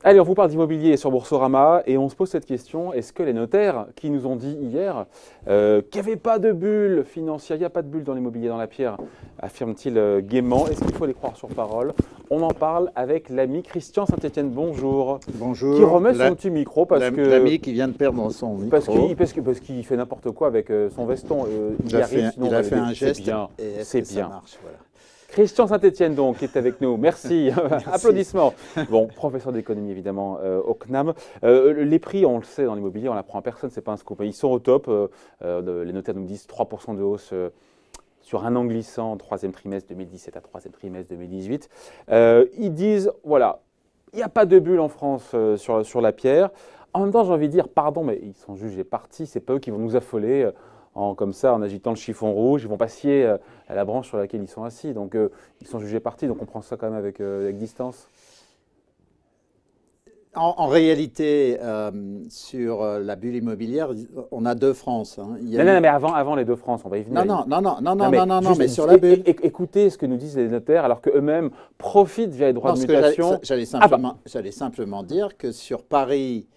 Allez, on vous parle d'immobilier sur Boursorama et on se pose cette question, est-ce que les notaires qui nous ont dit hier qu'il n'y avait pas de bulle financière, il n'y a pas de bulle dans l'immobilier dans la pierre, affirment-ils gaiement, est-ce qu'il faut les croire sur parole? On en parle avec l'ami Christian Saint-Etienne, bonjour. Bonjour. Qui remet son petit micro parce que... L'ami qui vient de perdre son micro. Parce qu'il fait n'importe quoi avec son veston. Il a fait un geste et c'est ça bien. marche, voilà. Christian Saint-Etienne, donc, qui est avec nous. Merci. Merci. Applaudissements. Bon, professeur d'économie, évidemment, au CNAM. Les prix, on le sait, dans l'immobilier, on l'apprend à personne, c'est pas un scoop. Ils sont au top. Les notaires nous disent 3% de hausse sur un an glissant, troisième trimestre 2017 à troisième trimestre 2018. Ils disent, voilà, il n'y a pas de bulle en France sur la pierre. En même temps, j'ai envie de dire, pardon, mais ils sont jugés partis, c'est pas eux qui vont nous affoler. Comme ça, en agitant le chiffon rouge, ils vont pas scier à la branche sur laquelle ils sont assis. Donc, ils sont jugés partis, donc on prend ça quand même avec distance. En réalité, sur la bulle immobilière, on a deux France. Hein. Non, mais avant les deux France, on va y venir. Non, mais sur la bulle. Écoutez ce que nous disent les notaires, alors qu'eux-mêmes profitent via les droits de mutation. J'allais simplement dire que sur Paris,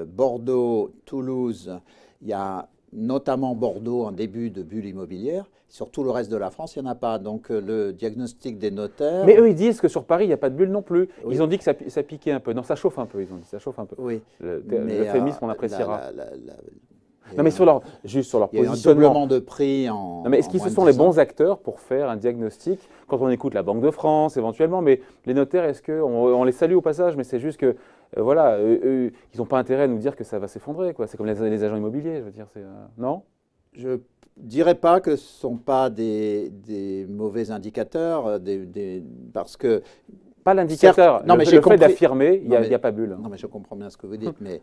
Bordeaux, Toulouse, il y a notamment Bordeaux en début de bulle immobilière. Sur tout le reste de la France, il n'y en a pas. Donc le diagnostic des notaires... Mais eux, ils disent que sur Paris, il n'y a pas de bulle non plus. Oui. Ils ont dit que ça piquait un peu. Non, ça chauffe un peu, ils ont dit. Ça chauffe un peu. Oui. L'euphémisme, on appréciera. Non, mais juste sur leur positionnement. Il y a un doublement de prix en... Non, mais est-ce qu'ils se sont les bons acteurs pour faire un diagnostic quand on écoute la Banque de France, éventuellement? Mais les notaires, est-ce qu'on les salue au passage, mais c'est juste que, voilà, eux, ils n'ont pas intérêt à nous dire que ça va s'effondrer, quoi. C'est comme les agents immobiliers, je veux dire. Non? Je ne dirais pas que ce ne sont pas des mauvais indicateurs, parce que... Pas l'indicateur, le fait d'affirmer, il n'y a pas bulle. Non, mais je comprends bien ce que vous dites, mais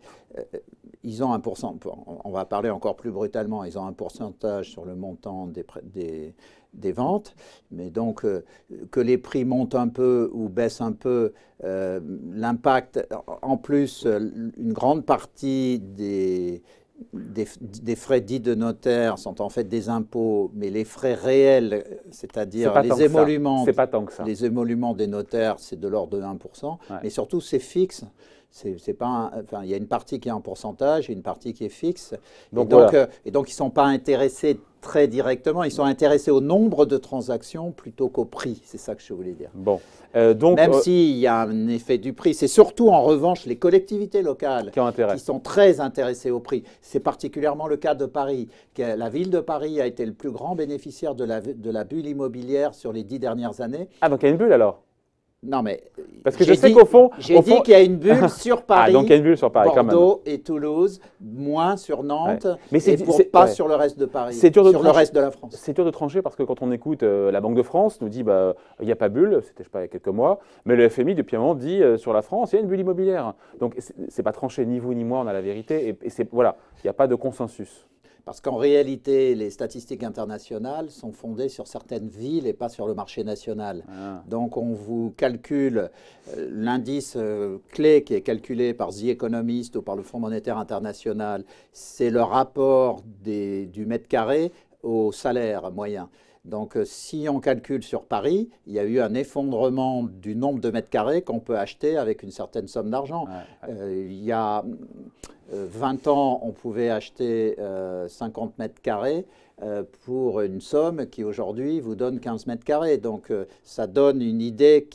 ils ont on va parler encore plus brutalement, ils ont un pourcentage sur le montant des ventes, mais donc que les prix montent un peu ou baissent un peu, l'impact, en plus, une grande partie des frais dits de notaire sont en fait des impôts, mais les frais réels, c'est-à-dire les émoluments, les émoluments des notaires, c'est de l'ordre de 1%, ouais. Mais surtout c'est fixe. C'est pas il y a une partie qui est en pourcentage et une partie qui est fixe. Donc, et donc ils ne sont pas intéressés très directement, ils sont intéressés au nombre de transactions plutôt qu'au prix. C'est ça que je voulais dire. Bon. Même s'il y a un effet du prix, c'est surtout en revanche les collectivités locales qui sont très intéressées au prix. C'est particulièrement le cas de Paris. La ville de Paris a été le plus grand bénéficiaire de la bulle immobilière sur les 10 dernières années. Ah, donc il y a une bulle alors? Non, mais parce que je sais qu'au fond, j'ai dit qu'il y a une bulle sur Paris, donc il y a une bulle sur Paris, Bordeaux et Toulouse, moins sur Nantes, ouais. Mais pas sur le reste de Paris, sur le reste de la France. C'est dur de trancher parce que quand on écoute la Banque de France nous dit il n'y a pas bulle, c'était je sais pas il y a quelques mois, mais le FMI depuis un moment dit sur la France il y a une bulle immobilière. Donc c'est pas tranché, ni vous ni moi on a la vérité et voilà, il n'y a pas de consensus. Parce qu'en réalité, les statistiques internationales sont fondées sur certaines villes et pas sur le marché national. Ah. Donc, on vous calcule l'indice clé qui est calculé par The Economist ou par le Fonds monétaire international. C'est le rapport du mètre carré au salaire moyen. Donc, si on calcule sur Paris, il y a eu un effondrement du nombre de mètres carrés qu'on peut acheter avec une certaine somme d'argent. Ouais. Il y a 20 ans, on pouvait acheter 50 mètres carrés pour une somme qui aujourd'hui vous donne 15 mètres carrés. Donc, ça donne une idée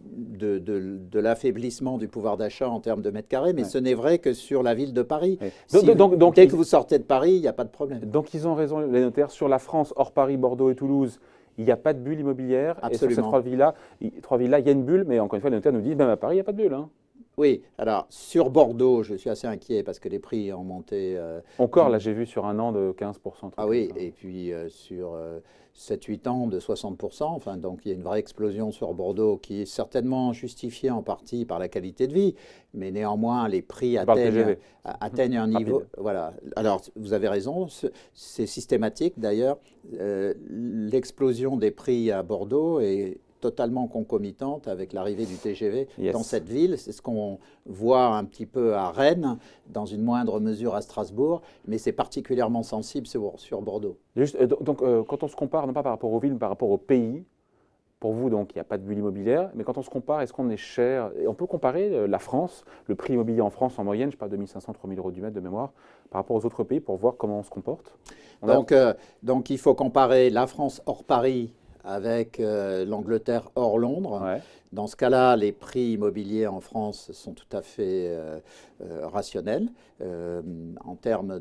de l'affaiblissement du pouvoir d'achat en termes de mètres carrés, mais ce n'est vrai que sur la ville de Paris. Ouais. Donc, dès que vous sortez de Paris, il n'y a pas de problème. Donc, ils ont raison, les notaires. Sur la France, hors Paris, Bordeaux et Toulouse, il n'y a pas de bulle immobilière. Absolument. Et sur ces trois villas, il y a une bulle, mais encore une fois, les notaires nous disent, même à Paris, il n'y a pas de bulle. Hein. Oui, alors sur Bordeaux, je suis assez inquiet parce que les prix ont monté. Encore, là, j'ai vu sur un an de 15%. Ah oui, et puis sur 7-8 ans de 60%. Enfin, donc il y a une vraie explosion sur Bordeaux qui est certainement justifiée en partie par la qualité de vie, mais néanmoins, les prix atteignent un niveau. Voilà. Alors, vous avez raison, c'est systématique d'ailleurs. L'explosion des prix à Bordeaux est totalement concomitante avec l'arrivée du TGV Yes. dans cette ville. C'est ce qu'on voit un petit peu à Rennes, dans une moindre mesure à Strasbourg, mais c'est particulièrement sensible sur Bordeaux. Juste, donc, quand on se compare, non pas par rapport aux villes, mais par rapport au pays, pour vous, donc, il n'y a pas de bulle immobilière, mais quand on se compare, est-ce qu'on est cher? Et on peut comparer la France, le prix immobilier en France en moyenne, je sais pas, 2500, 3000 euros du mètre de mémoire, par rapport aux autres pays pour voir comment on se comporte? Donc il faut comparer la France hors Paris avec l'Angleterre hors Londres. Ouais. Dans ce cas-là, les prix immobiliers en France sont tout à fait rationnels. En termes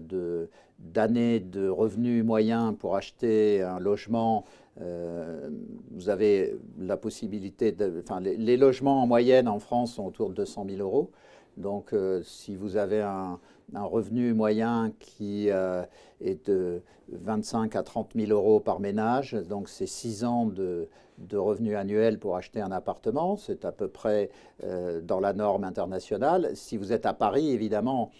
d'années de revenus moyens pour acheter un logement, vous avez la possibilité enfin, les logements en moyenne en France sont autour de 200 000 euros. Donc, si vous avez un revenu moyen qui est de 25 à 30 000 euros par ménage, donc c'est 6 ans de revenus annuels pour acheter un appartement, c'est à peu près dans la norme internationale. Si vous êtes à Paris, évidemment,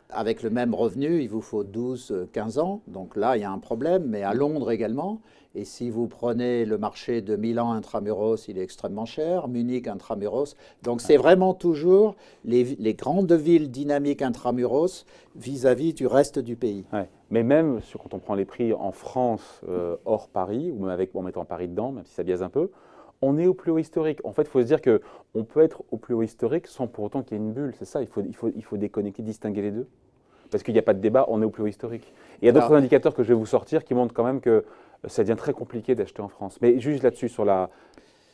avec le même revenu, il vous faut 12-15 ans, donc là, il y a un problème, mais à Londres également. Et si vous prenez le marché de Milan intramuros, il est extrêmement cher, Munich intramuros. Donc c'est vraiment toujours les grandes villes dynamiques intramuros vis-à-vis du reste du pays. Ouais. Mais même quand on prend les prix en France hors Paris, ou même en mettant Paris dedans, même si ça biaise un peu, on est au plus haut historique. En fait, il faut se dire qu'on peut être au plus haut historique sans pour autant qu'il y ait une bulle. C'est ça, il faut déconnecter, distinguer les deux. Parce qu'il n'y a pas de débat, on est au plus haut historique. Et il y a d'autres indicateurs que je vais vous sortir qui montrent quand même que ça devient très compliqué d'acheter en France. Mais juste là-dessus, sur la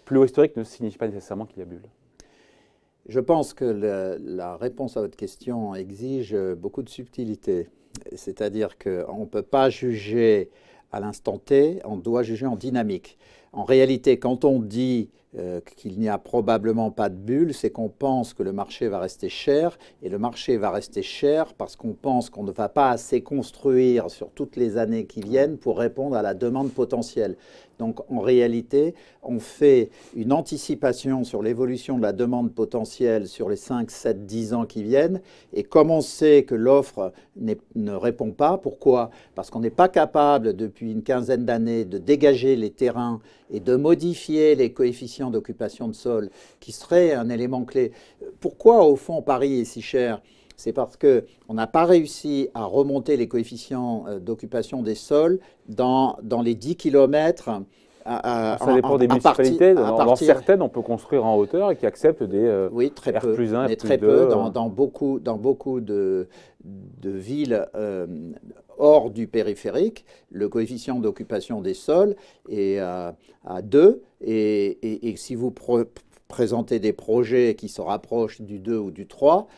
plus haut historique ne signifie pas nécessairement qu'il y a bulle. Je pense que la réponse à votre question exige beaucoup de subtilité. C'est-à-dire qu'on ne peut pas juger à l'instant T, on doit juger en dynamique. En réalité, quand on dit qu'il n'y a probablement pas de bulle, c'est qu'on pense que le marché va rester cher, et le marché va rester cher parce qu'on pense qu'on ne va pas assez construire sur toutes les années qui viennent pour répondre à la demande potentielle. Donc en réalité, on fait une anticipation sur l'évolution de la demande potentielle sur les 5, 7, 10 ans qui viennent, et comme on sait que l'offre ne répond pas, pourquoi? Parce qu'on n'est pas capable depuis une quinzaine d'années de dégager les terrains et de modifier les coefficients d'occupation de sol, qui serait un élément clé. Pourquoi, au fond, Paris est si cher? C'est parce qu'on n'a pas réussi à remonter les coefficients d'occupation des sols dans les 10 km. Ça dépend des municipalités. Dans certaines, on peut construire en hauteur et qui acceptent des oui, très R+1, mais R+2. Très peu. Dans beaucoup de villes hors du périphérique, le coefficient d'occupation des sols est à 2. Et si vous présenter des projets qui se rapprochent du 2 ou du 3,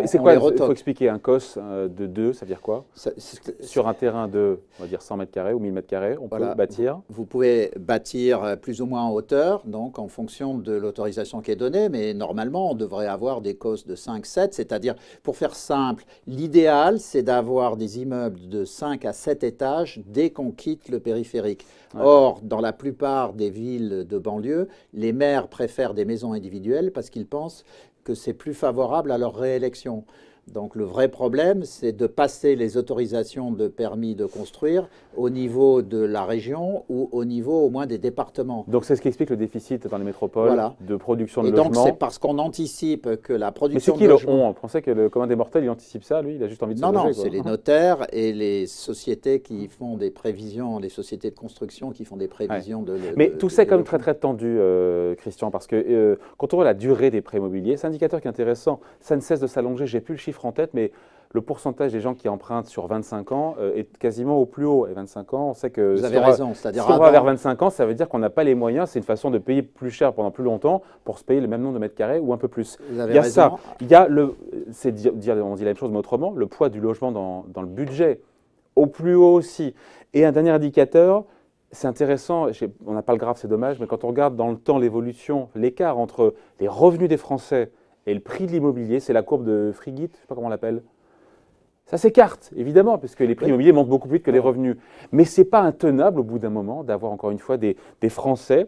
c'est quoi, il faut expliquer, un COS de 2, ça veut dire quoi? Sur un terrain de, on va dire, 100 mètres carrés ou 1000 mètres carrés, on peut bâtir? Vous pouvez bâtir plus ou moins en hauteur, donc en fonction de l'autorisation qui est donnée, mais normalement, on devrait avoir des COS de 5, 7, c'est-à-dire, pour faire simple, l'idéal, c'est d'avoir des immeubles de 5 à 7 étages dès qu'on quitte le périphérique. Ouais. Or, dans la plupart des villes de banlieue, les maires préfèrent des maisons individuelles parce qu'ils pensent que c'est plus favorable à leur réélection. Donc le vrai problème, c'est de passer les autorisations de permis de construire au niveau de la région ou au niveau au moins des départements. Donc c'est ce qui explique le déficit dans les métropoles de production de logements. Et donc c'est parce qu'on anticipe que la production de logements... Mais c'est qui logements... on pensait que le commun des mortels, il anticipe ça, lui, il a juste envie de se loger. Non, c'est les notaires et les sociétés qui font des prévisions, les sociétés de construction qui font des prévisions de... Mais tout ça est quand même très tendu, Christian, parce que quand on voit la durée des prêts immobiliers, c'est un indicateur qui est intéressant, ça ne cesse de s'allonger, j'ai plus le chiffre en tête, mais le pourcentage des gens qui empruntent sur 25 ans est quasiment au plus haut. Et 25 ans, on sait que vous avez raison, c'est-à-dire si on va vers 25 ans, ça veut dire qu'on n'a pas les moyens, c'est une façon de payer plus cher pendant plus longtemps pour se payer le même nombre de mètres carrés ou un peu plus. Vous avez raison. Ça, il y a on dit la même chose mais autrement, le poids du logement dans le budget, au plus haut aussi. Et un dernier indicateur, c'est intéressant, on n'a pas le graphe, c'est dommage, mais quand on regarde dans le temps l'évolution, l'écart entre les revenus des Français et le prix de l'immobilier, c'est la courbe de Frigit, je ne sais pas comment on l'appelle. Ça s'écarte, évidemment, puisque les prix immobiliers montent beaucoup plus vite que les revenus. Mais ce n'est pas intenable, au bout d'un moment, d'avoir encore une fois des Français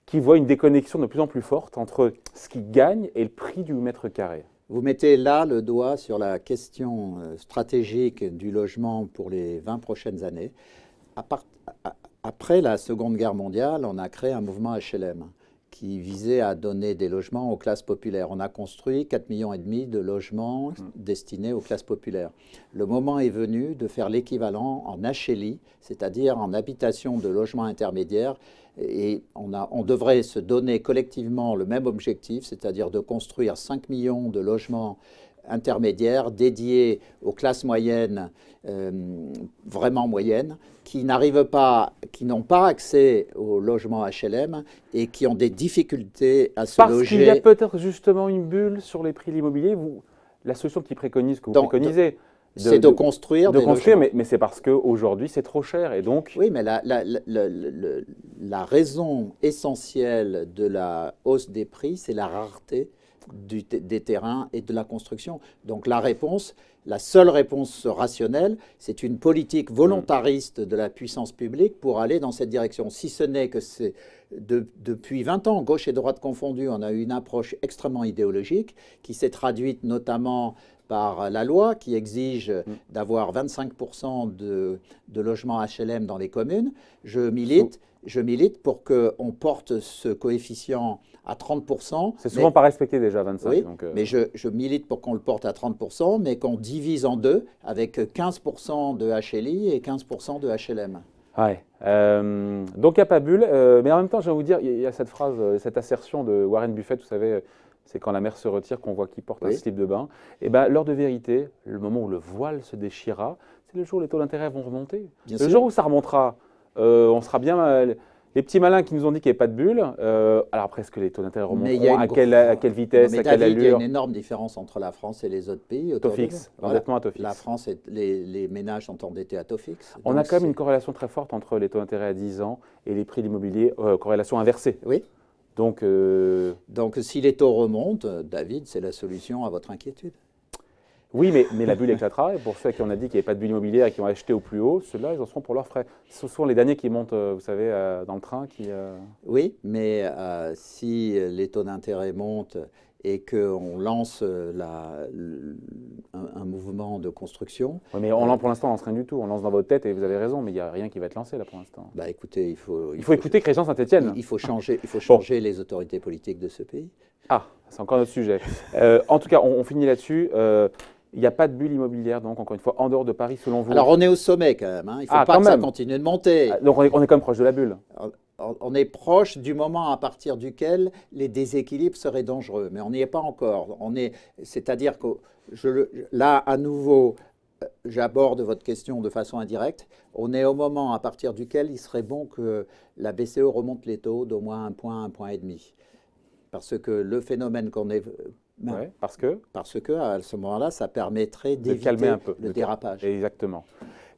qui voient une déconnexion de plus en plus forte entre ce qu'ils gagnent et le prix du mètre carré. Vous mettez là le doigt sur la question stratégique du logement pour les 20 prochaines années. après la Seconde Guerre mondiale, on a créé un mouvement HLM qui visait à donner des logements aux classes populaires. On a construit 4,5 millions de logements destinés aux classes populaires. Le moment est venu de faire l'équivalent en HLI, c'est-à-dire en habitation de logement intermédiaire. Et on devrait se donner collectivement le même objectif, c'est-à-dire de construire 5 millions de logements intermédiaires dédiés aux classes moyennes, vraiment moyennes, qui n'ont pas accès au logement HLM et qui ont des difficultés à se loger. Parce qu'il y a peut-être justement une bulle sur les prix de l'immobilier. La solution qu'ils préconisent, que vous préconisez, c'est de construire des logements. Mais c'est parce qu'aujourd'hui, c'est trop cher. Et donc... Oui, mais la raison essentielle de la hausse des prix, c'est la rareté des terrains et de la construction. Donc la seule réponse rationnelle, c'est une politique volontariste de la puissance publique pour aller dans cette direction. Si ce n'est que c'est depuis 20 ans, gauche et droite confondues, on a eu une approche extrêmement idéologique qui s'est traduite notamment par la loi qui exige d'avoir 25% de logements HLM dans les communes. Je milite pour qu'on porte ce coefficient à 30%. C'est souvent pas respecté déjà, 25%. Oui, mais je milite pour qu'on le porte à 30%, mais qu'on divise en deux avec 15% de HLI et 15% de HLM. Ouais. Donc il n'y a pas bulle, mais en même temps, je vais vous dire, il y a cette phrase, cette assertion de Warren Buffett, vous savez, c'est quand la mer se retire qu'on voit qu'il porte un slip de bain. Et bien, l'heure de vérité, le moment où le voile se déchirera, c'est le jour où les taux d'intérêt vont remonter. Le jour où ça remontera, on sera bien... Les petits malins qui nous ont dit qu'il n'y avait pas de bulle, alors après, est-ce que les taux d'intérêt remonteront, à quelle vitesse, à quelle allure? Il y a une énorme différence entre la France et les autres pays. Taux fixe, endettement à taux fixe. La France, les ménages sont endettés à taux fixe. On a quand même une corrélation très forte entre les taux d'intérêt à 10 ans et les prix de l'immobilier, corrélation inversée. Oui. Donc si les taux remontent, David, c'est la solution à votre inquiétude. Oui, mais la bulle éclatera. Et pour ceux qui ont dit qu'il n'y avait pas de bulle immobilière et qui ont acheté au plus haut, ceux-là, ils en seront pour leurs frais. Ce sont les derniers qui montent, vous savez, dans le train. Oui, mais si les taux d'intérêt montent et qu'on lance un mouvement de construction... Oui, mais pour l'instant, on lance rien du tout. On lance dans votre tête et vous avez raison, mais il n'y a rien qui va être lancé là pour l'instant. Bah, écoutez, il faut écouter Christian Saint-Etienne. Il faut changer les autorités politiques de ce pays. Ah, c'est encore notre sujet. En tout cas, on finit là-dessus. Il n'y a pas de bulle immobilière, donc, encore une fois, en dehors de Paris, selon vous? Alors, on est au sommet quand même. Hein. Il ne faut pas que ça continue de monter. Donc, on est quand même proche de la bulle. On est proche du moment à partir duquel les déséquilibres seraient dangereux. Mais on n'y est pas encore. C'est-à-dire que là, à nouveau, j'aborde votre question de façon indirecte. On est au moment à partir duquel il serait bon que la BCE remonte les taux d'au moins 1 point, 1,5 point. Parce que le phénomène qu'on est... Parce que à ce moment-là, ça permettrait d'éviter le dérapage. Exactement.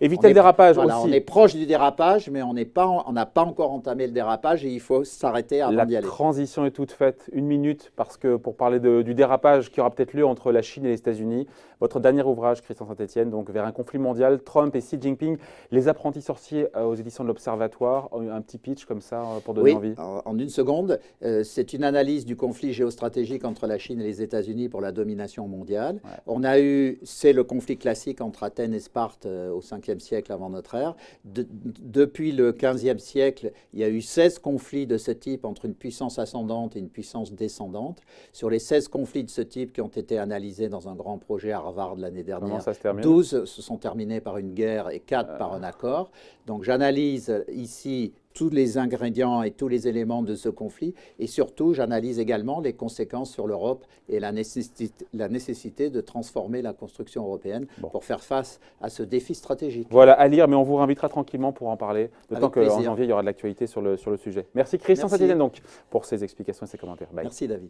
Éviter le dérapage aussi. On est proche du dérapage, mais on n'a pas encore entamé le dérapage et il faut s'arrêter avant d'y aller. La transition est toute faite. 1 minute, parce que pour parler du dérapage qui aura peut-être lieu entre la Chine et les États-Unis, votre dernier ouvrage, Christian Saint-Etienne, donc vers un conflit mondial, Trump et Xi Jinping, les apprentis sorciers aux éditions de l'Observatoire. Un petit pitch comme ça pour donner envie. En une seconde. C'est une analyse du conflit géostratégique entre la Chine et les États-Unis pour la domination mondiale. Ouais. C'est le conflit classique entre Athènes et Sparte au 5e siècle avant notre ère. Depuis le 15e siècle, il y a eu 16 conflits de ce type entre une puissance ascendante et une puissance descendante. Sur les 16 conflits de ce type qui ont été analysés dans un grand projet à Harvard l'année dernière, 12 se sont terminés par une guerre et 4 par un accord. Donc j'analyse ici tous les ingrédients et tous les éléments de ce conflit et surtout j'analyse également les conséquences sur l'Europe et la nécessité de transformer la construction européenne pour faire face à ce défi stratégique. Voilà, à lire, mais on vous réinvitera tranquillement pour en parler, d'autant qu'en janvier il y aura de l'actualité sur le sujet. Merci Christian Saint-Etienne donc pour ces explications et ces commentaires. Bye. Merci David.